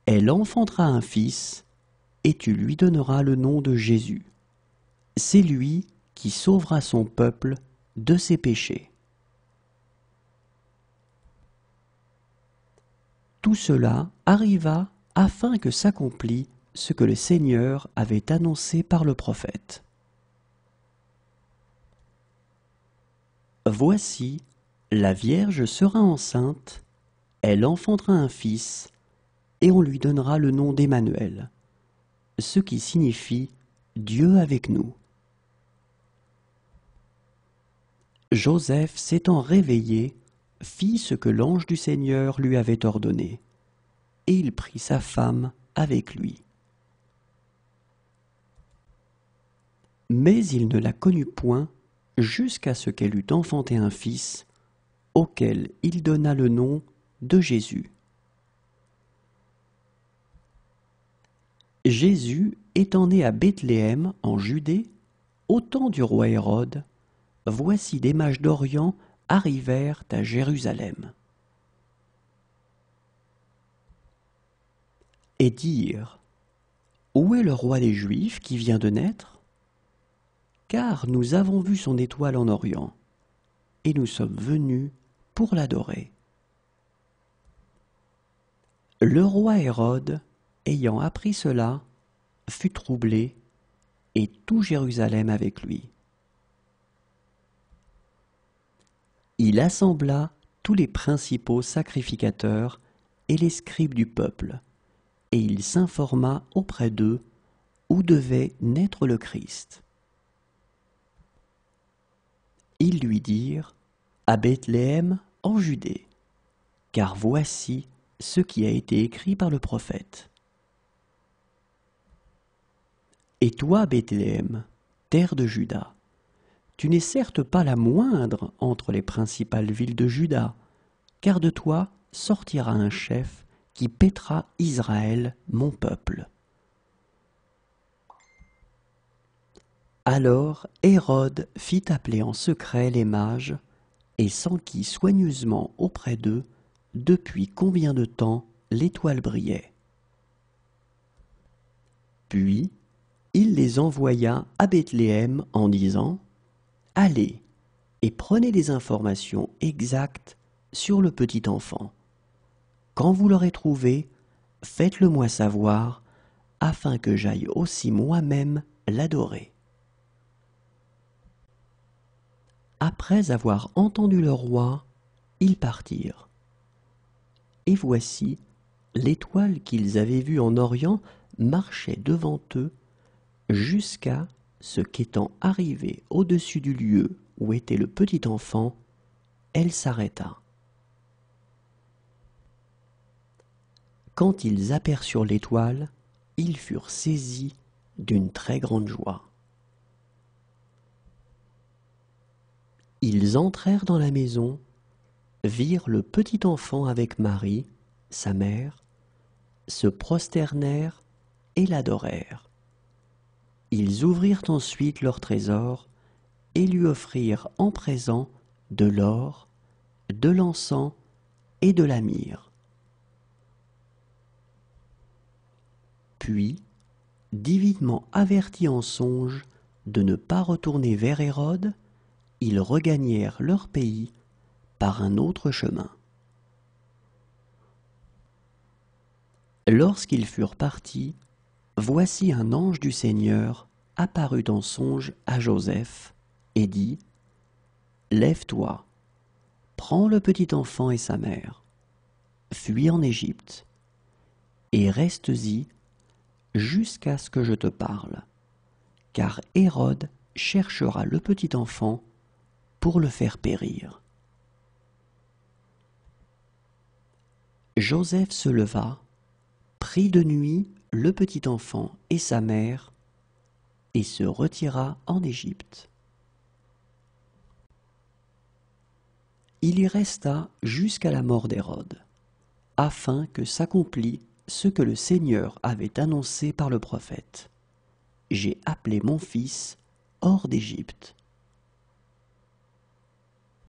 Elle enfantera un fils, et tu lui donneras le nom de Jésus. C'est lui qui sauvera son peuple de ses péchés. Tout cela arriva afin que s'accomplît ce que le Seigneur avait annoncé par le prophète. Voici, la Vierge sera enceinte, elle enfantera un fils, et on lui donnera le nom d'Emmanuel, ce qui signifie Dieu avec nous. Joseph, s'étant réveillé, fit ce que l'ange du Seigneur lui avait ordonné, et il prit sa femme avec lui. Mais il ne la connut point jusqu'à ce qu'elle eût enfanté un fils, auquel il donna le nom de Jésus. Jésus étant né à Bethléem en Judée, au temps du roi Hérode, voici des mages d'Orient arrivèrent à Jérusalem. Et dirent, où est le roi des Juifs qui vient de naître? Car nous avons vu son étoile en Orient, et nous sommes venus pour l'adorer. Le roi Hérode, ayant appris cela, fut troublé, et tout Jérusalem avec lui. Il assembla tous les principaux sacrificateurs et les scribes du peuple, et il s'informa auprès d'eux où devait naître le Christ. Ils lui dirent, à Bethléem en Judée, car voici ce qui a été écrit par le prophète. Et toi, Bethléem, terre de Juda, tu n'es certes pas la moindre entre les principales villes de Juda, car de toi sortira un chef qui paîtra Israël, mon peuple. Alors Hérode fit appeler en secret les mages et s'enquit soigneusement auprès d'eux depuis combien de temps l'étoile brillait. Puis il les envoya à Bethléem en disant « Allez et prenez des informations exactes sur le petit enfant. Quand vous l'aurez trouvé, faites-le-moi savoir, afin que j'aille aussi moi-même l'adorer. » Après avoir entendu le roi, ils partirent. Et voici, l'étoile qu'ils avaient vue en Orient marchait devant eux jusqu'à ce qu'étant arrivée au-dessus du lieu où était le petit enfant, elle s'arrêta. Quand ils aperçurent l'étoile, ils furent saisis d'une très grande joie. Ils entrèrent dans la maison, virent le petit enfant avec Marie, sa mère, se prosternèrent et l'adorèrent. Ils ouvrirent ensuite leur trésor et lui offrirent en présent de l'or, de l'encens et de la myrrhe. Puis, divinement avertis en songe de ne pas retourner vers Hérode, ils regagnèrent leur pays par un autre chemin. Lorsqu'ils furent partis, voici un ange du Seigneur apparut en songe à Joseph et dit « Lève-toi, prends le petit enfant et sa mère, fuis en Égypte, et reste-y jusqu'à ce que je te parle, car Hérode cherchera le petit enfant pour le faire périr. » Joseph se leva, prit de nuit le petit enfant et sa mère, et se retira en Égypte. Il y resta jusqu'à la mort d'Hérode, afin que s'accomplît ce que le Seigneur avait annoncé par le prophète. J'ai appelé mon fils hors d'Égypte.